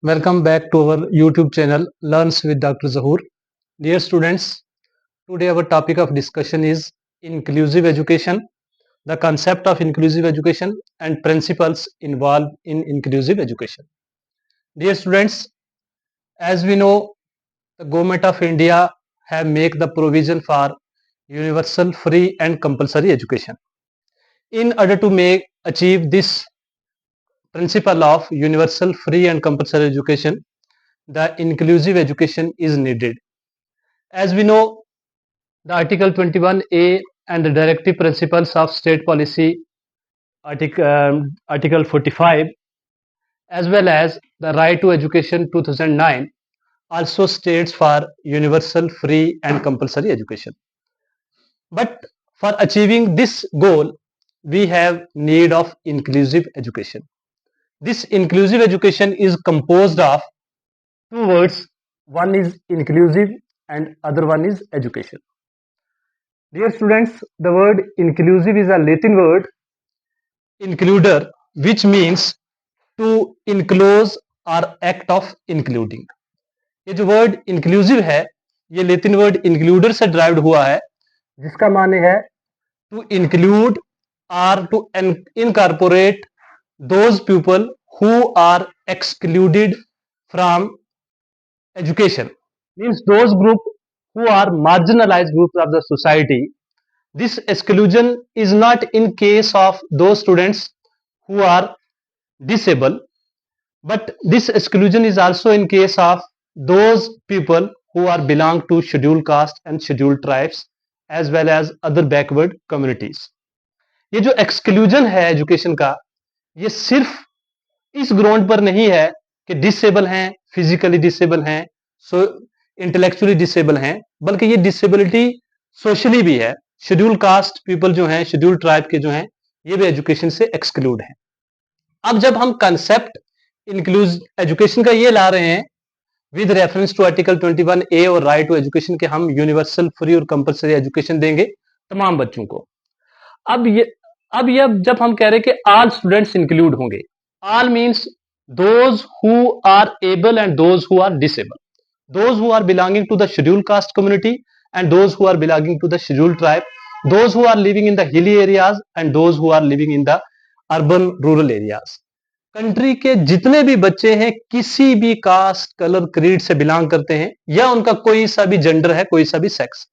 Welcome back to our YouTube channel Learns with Dr. Zahur. Dear students, today our topic of discussion is inclusive education, the concept of inclusive education and principles involved in inclusive education. Dear students, as we know, the government of India have made the provision for universal, free and compulsory education. In order to achieve this principle of universal, free and compulsory education, the inclusive education is needed. As we know, the Article 21A and the directive principles of state policy, Article 45, as well as the Right to Education 2009, also states for universal, free and compulsory education. But for achieving this goal, we have need of inclusive education. This inclusive education is composed of two words. One is inclusive and other one is education. Dear students, the word inclusive is a Latin word, includer, which means to enclose or act of including. ये जो word inclusive है, ये Latin word इंक्लूडर से derived हुआ है, जिसका माने है to include or to incorporate those people who are excluded from education, means those group who are marginalized groups of the society. This exclusion is not in case of those students who are disabled, but this exclusion is also in case of those people who are belong to scheduled caste and scheduled tribes as well as other backward communities. ये जो exclusion है education का, ये सिर्फ इस ground पर नहीं है कि डिसेबल हैं, फिजिकली डिसेबल हैं, सो इंटेलेक्चुअली डिसेबल हैं, बल्कि ये डिसेबिलिटी सोशली भी है. शेड्यूल कास्ट पीपल जो हैं, शेड्यूल ट्राइब के जो हैं, ये भी एजुकेशन से एक्सक्लूड हैं. अब जब हम कंसेप्ट इंक्लूसिव एजुकेशन का ये ला रहे हैं with reference to article 21A और राइट टू एजुकेशन के, हम यूनिवर्सल, फ्री और कंपलसरी एजुकेशन देंगे तमाम बच्चों को. अब ये जब हम कह रहे हैं कि ऑल स्टूडेंट्स इंक्लूड होंगे, all means those who are able and those who are disable, those who are belonging to the schedule caste community and those who are belonging to the schedule tribe, those who are living in the hilly areas and those who are living in the urban rural areas. Country के जितने भी बच्चे हैं, किसी भी caste, colour, creed से belong करते हैं या उनका कोई सा भी जेंडर है, कोई सा भी सेक्स,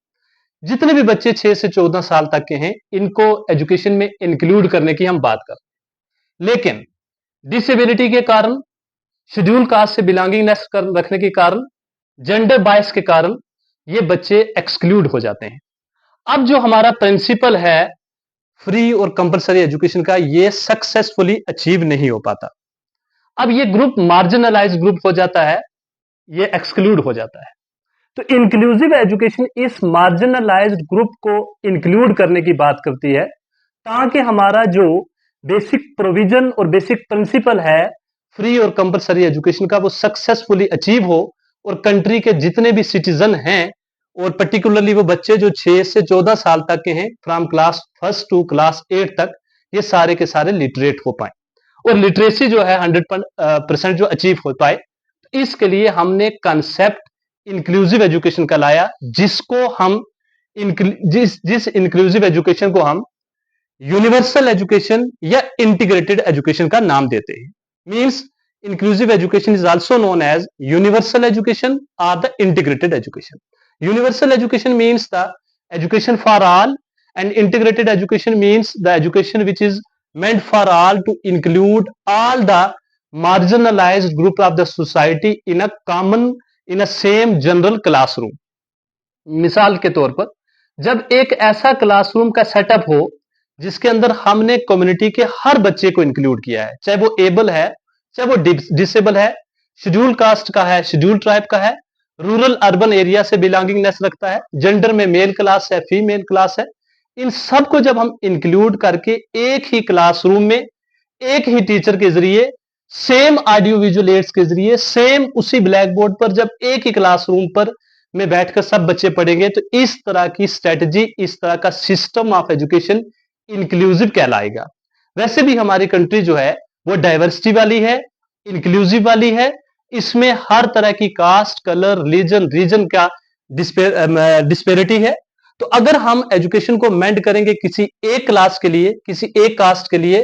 जितने भी बच्चे 6 से 14 साल तक के हैं, इनको एजुकेशन में इंक्लूड करने की हम बात कर. लेकिन डिसेबिलिटी के कारण, शेड्यूल कास्ट से बिलोंगिंगनेस रखने के कारण, जेंडर बायस के कारण ये बच्चे एक्सक्लूड हो जाते हैं. अब जो हमारा प्रिंसिपल है फ्री और कंपलसरी एजुकेशन का, ये सक्सेसफुली अचीव नहीं हो पाता. अब ये ग्रुप मार्जिनलाइज ग्रुप हो जाता है, ये एक्सक्लूड हो जाता है. तो इंक्लूसिव एजुकेशन इस मार्जिनलाइज्ड ग्रुप को इंक्लूड करने की बात करती है, ताकि हमारा जो बेसिक प्रोविजन और बेसिक प्रिंसिपल है फ्री और कंपलसरी एजुकेशन का, वो सक्सेसफुली अचीव हो और कंट्री के जितने भी सिटीजन हैं, और पर्टिकुलरली वो बच्चे जो 6 से 14 साल तक के हैं, फ्रॉम क्लास 1 टू क्लास 8 तक, ये सारे के सारे लिटरेट हो पाए और लिटरेसी जो है 100% जो अचीव हो पाए. इसके लिए हमने कंसेप्ट इंक्लूसिव एजुकेशन का लाया, जिसको हम जिस इंक्लूसिव एजुकेशन को हम यूनिवर्सल एजुकेशन या इंटीग्रेटेड एजुकेशन का नाम देते हैं. Means inclusive education is also known as universal education और the integrated education. Universal education means the education for all and integrated education means the education which is meant for all to include all the marginalized group of the society in a common in a same general classroom. मिसाल के तौर पर, जब एक ऐसा classroom का setup हो जिसके अंदर हमने कम्युनिटी के हर बच्चे को इंक्लूड किया है, चाहे वो एबल है, चाहे वो डिसेबल है, शेड्यूल कास्ट का है, शेड्यूल ट्राइब का है, रूरल अर्बन एरिया से बिलोंगिंगनेस रखता है, जेंडर में मेल क्लास है, फीमेल क्लास है, इन सब को जब हम इंक्लूड करके एक ही क्लासरूम में एक ही टीचर के जरिए, सेम ऑडियो विजुअल एड्स के जरिए, सेम उसी ब्लैक बोर्ड पर जब एक ही क्लासरूम पर में बैठकर सब बच्चे पढ़ेंगे, तो इस तरह की स्ट्रेटजी, इस तरह का सिस्टम ऑफ एजुकेशन इंक्लूसिव कहलाएगा. वैसे भी हमारी कंट्री जो है वो डाइवर्सिटी वाली है, इंक्लूसिव वाली है. इसमें हर तरह की कास्ट, कलर, रिलीजन, रीजन का डिस्पेरिटी है। तो अगर हम एजुकेशन को मेंड करेंगे किसी एक क्लास के लिए, किसी एक कास्ट के लिए,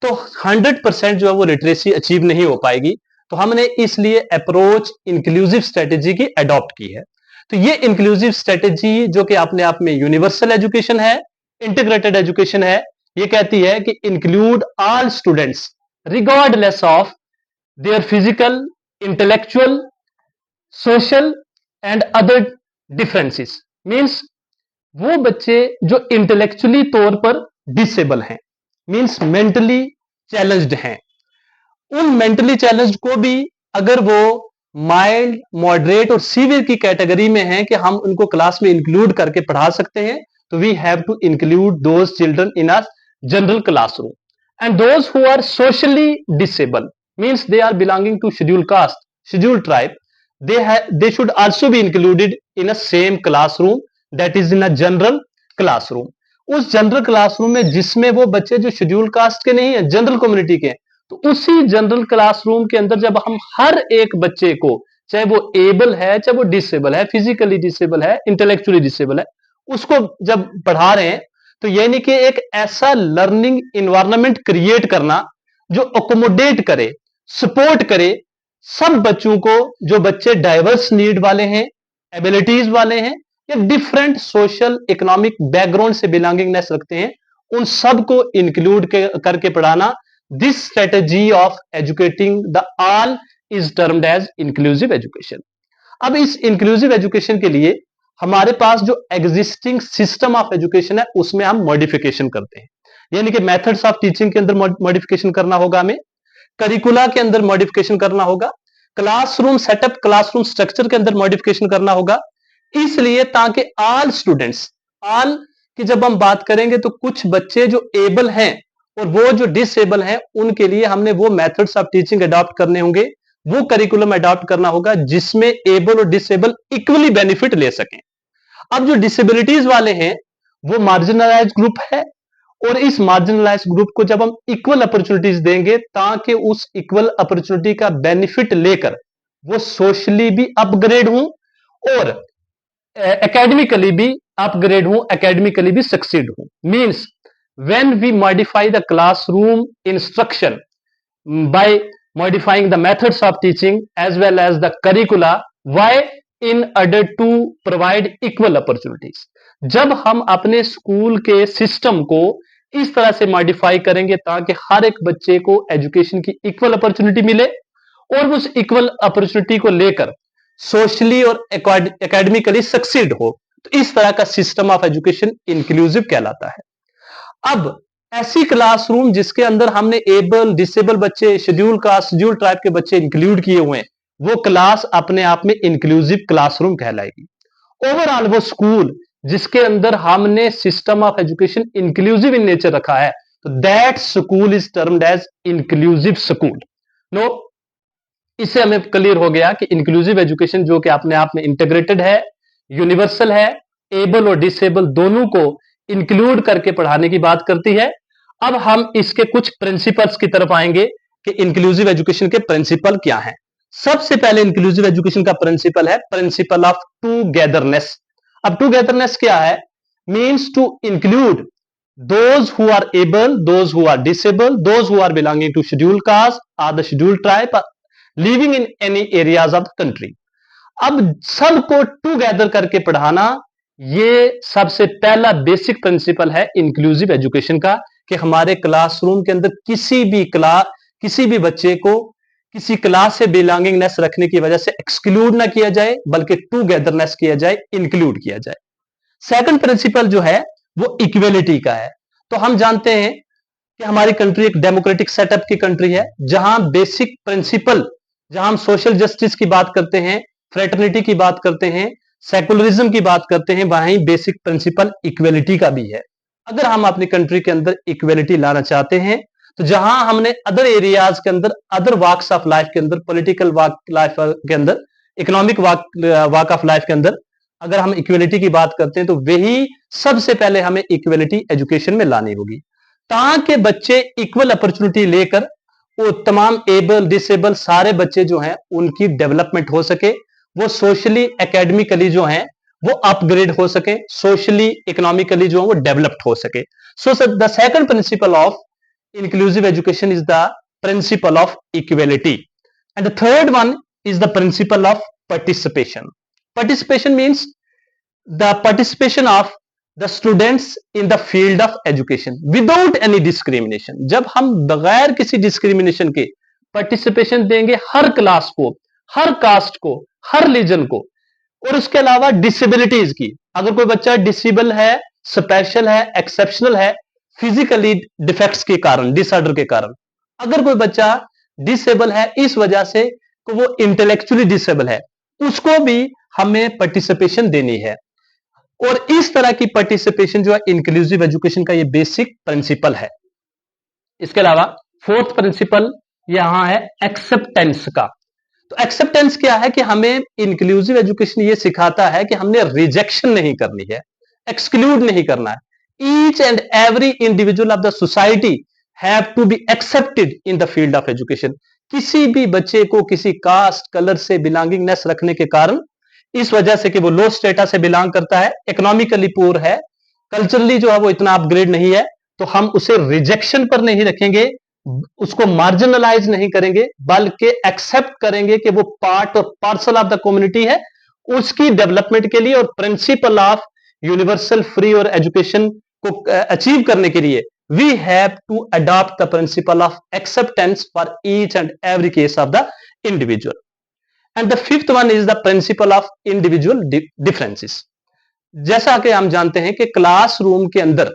तो 100% जो है वो लिटरेसी अचीव नहीं हो पाएगी। तो हमने इसलिए अप्रोच इंक्लूसिव स्ट्रेटेजी की अडॉप्ट की है। तो ये इंक्लूसिव स्ट्रेटेजी जो कि अपने आप में यूनिवर्सल एजुकेशन है, इंटीग्रेटेड एजुकेशन है, ये कहती है कि include all students regardless of their physical, intellectual, social and other differences. Means वो बच्चे जो इंटेलेक्चुअली तौर पर डिसेबल हैं, मींस मेंटली चैलेंज्ड हैं, उन मेंटली चैलेंज्ड को भी अगर वो माइल्ड, मॉडरेट और सीवियर की कैटेगरी में हैं कि हम उनको क्लास में इंक्लूड करके पढ़ा सकते हैं, तो we have to include those children in a general classroom. And those who are socially disable, means they are belonging to schedule caste, schedule tribe, they should also be included in a same classroom, that is in a general classroom। उस general classroom में जिसमें वो बच्चे जो schedule caste के नहीं है, general community के हैं, तो उसी जनरल क्लासरूम के अंदर जब हम हर एक बच्चे को, चाहे वो एबल है, चाहे वो डिसेबल है, फिजिकली डिसेबल है, इंटेलेक्चुअली डिसेबल है, उसको जब पढ़ा रहे हैं, तो यानी कि एक ऐसा लर्निंग इन्वायरमेंट क्रिएट करना जो अकोमोडेट करे, सपोर्ट करे सब बच्चों को, जो बच्चे डाइवर्स नीड वाले हैं, एबिलिटीज वाले हैं, या डिफरेंट सोशल इकोनॉमिक बैकग्राउंड से बिलोंगिंगनेस रखते हैं, उन सब को इंक्लूड करके पढ़ाना। This strategy of educating the all is termed as inclusive education. अब इस इंक्लूसिव एजुकेशन के लिए हमारे पास जो एग्जिस्टिंग सिस्टम ऑफ एजुकेशन है उसमें हम मॉडिफिकेशन करते हैं, यानी कि मेथड्स ऑफ टीचिंग के अंदर मॉडिफिकेशन करना होगा, हमें करिकुला के अंदर मॉडिफिकेशन करना होगा, क्लासरूम सेटअप, क्लासरूम स्ट्रक्चर के अंदर मॉडिफिकेशन करना होगा, इसलिए ताकि ऑल स्टूडेंट्स, ऑल की जब हम बात करेंगे तो कुछ बच्चे जो एबल हैं और वो जो डिसेबल हैं, उनके लिए हमने वो मेथड्स ऑफ टीचिंग अडॉप्ट करने होंगे, वो करिकुलम अडॉप्ट करना होगा जिसमें एबल और डिसेबल इक्वली बेनिफिट ले सकें। अब जो डिसेबिलिटीज वाले हैं वो मार्जिनलाइज ग्रुप है, और इस मार्जिनलाइज ग्रुप को जब हम इक्वल अपॉर्चुनिटीज देंगे ताकि उस इक्वल अपॉर्चुनिटी का बेनिफिट लेकर वो सोशली भी अपग्रेड हों और एकेडमिकली भी अपग्रेड हों, एकेडमिकली भी सक्सीड हों। Means when we modify the classroom instruction by modifying the methods of teaching as well as the curricula, why in order to provide equal opportunities. जब हम अपने स्कूल के सिस्टम को इस तरह से मॉडिफाई करेंगे ताकि हर एक बच्चे को एजुकेशन की इक्वल अपॉर्चुनिटी मिले और उस इक्वल अपॉर्चुनिटी को लेकर सोशली और एकेडमिकली सक्सीड हो, तो इस तरह का सिस्टम ऑफ एजुकेशन इंक्लूसिव कहलाता है। अब ऐसी क्लासरूम जिसके अंदर हमने एबल, डिसेबल बच्चे, शेड्यूल कास्ट, शेड्यूल ट्राइब के बच्चे इंक्लूड किए हुए हैं, वो क्लास अपने आप में इंक्लूसिव क्लासरूम कहलाएगी। ओवरऑल वो स्कूल जिसके अंदर हमने system of education inclusive in nature रखा है, तो that school is termed as inclusive school. No, इससे हमें क्लियर हो गया कि इंक्लूसिव एजुकेशन जो कि अपने आप में इंटीग्रेटेड है, यूनिवर्सल है, एबल और डिसेबल दोनों को इंक्लूड करके पढ़ाने की बात करती है। अब हम इसके कुछ प्रिंसिपल्स की तरफ आएंगे कि इंक्लूसिव एजुकेशन के प्रिंसिपल क्या हैं। सबसे पहले इंक्लूसिव एजुकेशन का प्रिंसिपल है प्रिंसिपल ऑफ टूगेदरनेस। अब टूगेदरनेस क्या है? Means to include those who are able, those who are disable, those who are belonging to schedule caste और the schedule tribe living in any areas of the country. अब सबको together करके पढ़ाना, ये सबसे पहला बेसिक प्रिंसिपल है inclusive education का, कि हमारे क्लासरूम के अंदर किसी भी बच्चे को किसी क्लास से बिलोंगिंगनेस रखने की वजह से एक्सक्लूड ना किया जाए, बल्कि टूगेदरनेस किया जाए, इंक्लूड किया जाए। सेकंड प्रिंसिपल जो है वो इक्वेलिटी का है। तो हम जानते हैं कि हमारी कंट्री एक डेमोक्रेटिक सेटअप की कंट्री है, जहां बेसिक प्रिंसिपल, जहां हम सोशल जस्टिस की बात करते हैं, फ्रेटर्निटी की बात करते हैं, सेकुलरिज्म की बात करते हैं, वहीं बेसिक प्रिंसिपल इक्वेलिटी का भी है। अगर हम अपनी कंट्री के अंदर इक्वेलिटी लाना चाहते हैं, तो जहां हमने अदर एरियाज के अंदर, अदर वॉक्स ऑफ लाइफ के अंदर, पॉलिटिकल वॉक लाइफ के अंदर, इकोनॉमिक वॉक ऑफ लाइफ के अंदर अगर हम इक्वेलिटी की बात करते हैं, तो वही सबसे पहले हमें इक्वेलिटी एजुकेशन में लानी होगी, ताकि बच्चे इक्वल अपॉर्चुनिटी लेकर वो तमाम एबल डिसेबल सारे बच्चे जो हैं उनकी डेवलपमेंट हो सके, वो सोशली एकेडमिकली जो हैं वो अपग्रेड हो सके, सोशली इकोनॉमिकली जो है वो डेवलप्ड हो सके. So the second principle of inclusive education is the principle of equality, and the third one is the principle of participation. Participation means the participation of the students in the field of education without any discrimination. जब हम बगैर किसी discrimination के participation देंगे हर class को, हर cast को, हर religion को, और उसके अलावा डिसेबिलिटीज की, अगर कोई बच्चा डिसेबल है, स्पेशल है, एक्सेप्शनल है, फिजिकली डिफेक्ट्स के कारण, डिसऑर्डर के कारण, अगर कोई बच्चा डिसेबल है इस वजह से कि वो इंटेलेक्चुअली डिसेबल है, उसको भी हमें पार्टिसिपेशन देनी है. और इस तरह की पार्टिसिपेशन जो है इंक्लूसिव एजुकेशन का ये बेसिक प्रिंसिपल है. इसके अलावा फोर्थ प्रिंसिपल यहां है एक्सेप्टेंस का. तो एक्सेप्टेंस क्या है कि हमें इंक्लूसिव एजुकेशन ये सिखाता है कि हमने रिजेक्शन नहीं करनी है, एक्सक्लूड नहीं करना है. Each and every individual of the society have to be accepted in the field of education. किसी भी बच्चे को किसी कास्ट कलर से बिलोंगिंगनेस रखने के कारण, इस वजह से कि वो लो स्टेटस से बिलोंग करता है, इकोनॉमिकली पुअर है, कल्चरली जो है वो इतना अपग्रेड नहीं है, तो हम उसे रिजेक्शन पर नहीं रखेंगे, उसको मार्जिनलाइज नहीं करेंगे, बल्कि एक्सेप्ट करेंगे कि वो पार्ट और पार्सल ऑफ द कम्युनिटी है. उसकी डेवलपमेंट के लिए और प्रिंसिपल ऑफ यूनिवर्सल फ्री और एजुकेशन को अचीव करने के लिए we have to adopt the principle of acceptance for each and every case of the individual. And the fifth one is the principle of individual differences. जैसा कि हम जानते हैं कि क्लासरूम के अंदर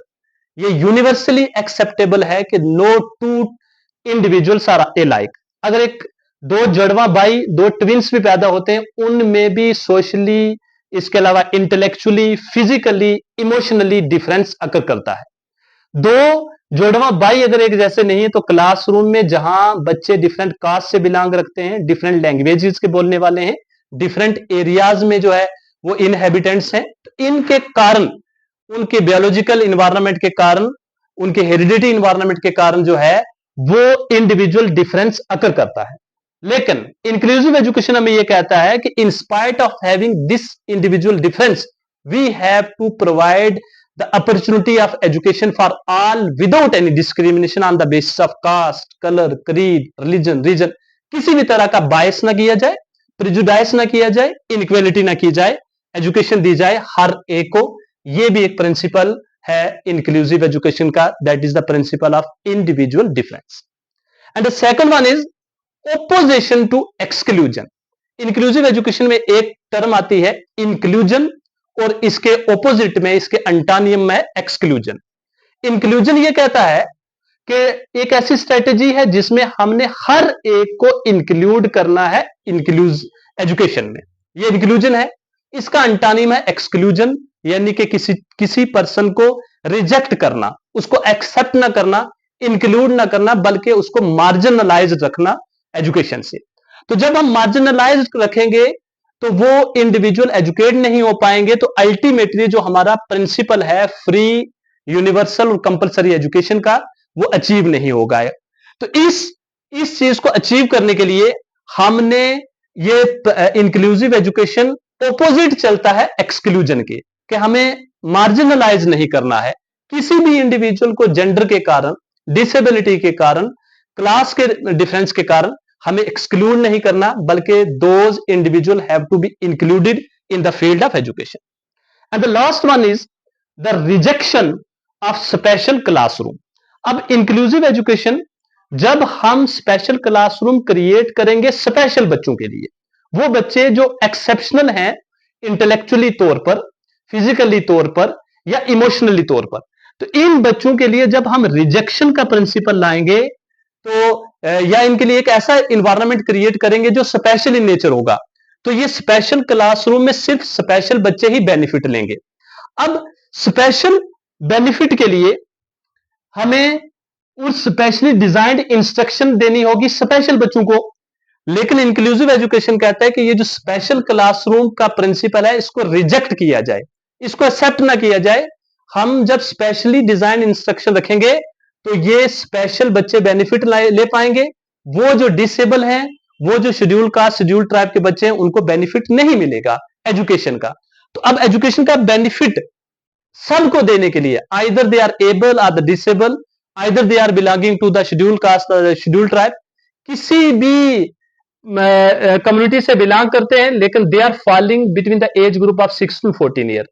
ये यूनिवर्सली एक्सेप्टेबल है कि no two individuals are alike. अगर एक दो जड़वा भाई, दो ट्विंस भी पैदा होते हैं, उनमें भी सोशली, इसके अलावा इंटेलेक्चुअली, फिजिकली, इमोशनली डिफरेंस अकर करता है. दो जोड़वा भाई अगर एक जैसे नहीं है, तो क्लासरूम में जहां बच्चे डिफरेंट कास्ट से बिलोंग रखते हैं, डिफरेंट लैंग्वेजेस के बोलने वाले हैं, डिफरेंट एरियाज में जो है वो इनहेबिटेंट्स हैं, तो इनके कारण, उनके बायोलॉजिकल इन्वायरमेंट के कारण, उनके हेरिडिटी इन्वायरमेंट के कारण जो है वो इंडिविजुअल डिफरेंस अकर करता है. लेकिन इंक्लूसिव एजुकेशन हमें यह कहता है कि in spite of having this individual difference we have to provide the opportunity of education for all without any discrimination on the basis of caste, colour, creed, religion, region. किसी भी तरह का बायस ना किया जाए, प्रिजुडाइस ना किया जाए, इनइक्वालिटी ना की जाए, एजुकेशन दी जाए हर एक को. यह भी एक प्रिंसिपल है इंक्लूसिव एजुकेशन का, that is the principle of individual difference. And the second one is opposition to exclusion. Inclusive education में एक टर्म आती है इंक्लूजन, और इसके ओपोजिट में, इसके अंटानियम में एक्सक्लूजन. इंक्लूजन ये कहता है कि एक ऐसी स्ट्रेटेजी है जिसमें हमने हर एक को इंक्लूड करना है एजुकेशन में, ये इंक्लूजन है. इसका अंटानियम है एक्सक्लूजन, यानी कि किसी पर्सन को रिजेक्ट करना, उसको एक्सेप्ट ना करना, इंक्लूड ना करना, बल्कि उसको मार्जिनलाइज रखना एजुकेशन से. तो जब हम मार्जिनलाइज रखेंगे तो वो इंडिविजुअल एजुकेट नहीं हो पाएंगे, तो अल्टीमेटली जो हमारा प्रिंसिपल है फ्री, यूनिवर्सल और कंपलसरी एजुकेशन का, वो अचीव नहीं होगा. तो इस चीज को अचीव करने के लिए हमने ये इंक्लूसिव एजुकेशन ओपोजिट चलता है एक्सक्लूजन के, कि हमें मार्जिनलाइज नहीं करना है. किसी भी इंडिविजुअल को जेंडर के कारण, डिसेबिलिटी के कारण, क्लास के डिफरेंस के कारण हमें एक्सक्लूड नहीं करना, बल्कि those individual have to be included in the field of education. And the last one is the rejection of special classroom. अब इंक्लूसिव एजुकेशन, जब हम स्पेशल क्लासरूम क्रिएट करेंगे स्पेशल बच्चों के लिए, वो बच्चे जो एक्सेप्शनल हैं इंटेलेक्चुअली तौर पर, फिजिकली तौर पर या इमोशनली तौर पर, तो इन बच्चों के लिए जब हम रिजेक्शन का प्रिंसिपल लाएंगे, तो या इनके लिए एक ऐसा इन्वायरमेंट क्रिएट करेंगे जो स्पेशल इन नेचर होगा, तो ये स्पेशल क्लासरूम में सिर्फ स्पेशल बच्चे ही बेनिफिट लेंगे. अब स्पेशल बेनिफिट के लिए हमें उस स्पेशली डिजाइंड इंस्ट्रक्शन देनी होगी स्पेशल बच्चों को. लेकिन इंक्लूसिव एजुकेशन कहता है कि ये जो स्पेशल क्लासरूम का प्रिंसिपल है, इसको रिजेक्ट किया जाए, इसको एक्सेप्ट ना किया जाए. हम जब स्पेशली डिजाइन इंस्ट्रक्शन रखेंगे तो ये स्पेशल बच्चे बेनिफिट ले पाएंगे, वो जो डिसेबल हैं, वो जो शेड्यूल कास्ट शेड्यूल ट्राइब के बच्चे हैं, उनको बेनिफिट नहीं मिलेगा एजुकेशन का। तो अब एजुकेशन का बेनिफिट सबको देने के लिए either they are able or the disable, either they are belonging to the schedule caste schedule tribe, किसी भी कम्युनिटी से बिलोंग करते हैं लेकिन they are falling between the age group of 6 to 14 year,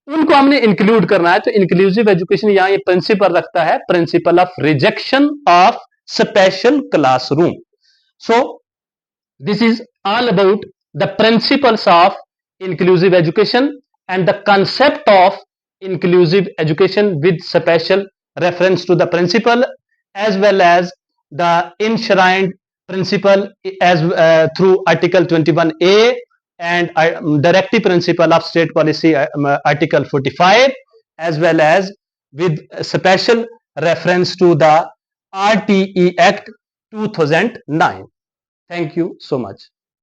उनको हमने इंक्लूड करना है। तो इंक्लूसिव एजुकेशन यहां ये प्रिंसिपल रखता है, principle of rejection of special classroom. So this is all about the principles of inclusive education and the concept of inclusive education with special reference to the principle as well as the enshrined principle as through article 21A and directive principle of state policy article 45 as well as with special reference to the RTE Act 2009. Thank you so much.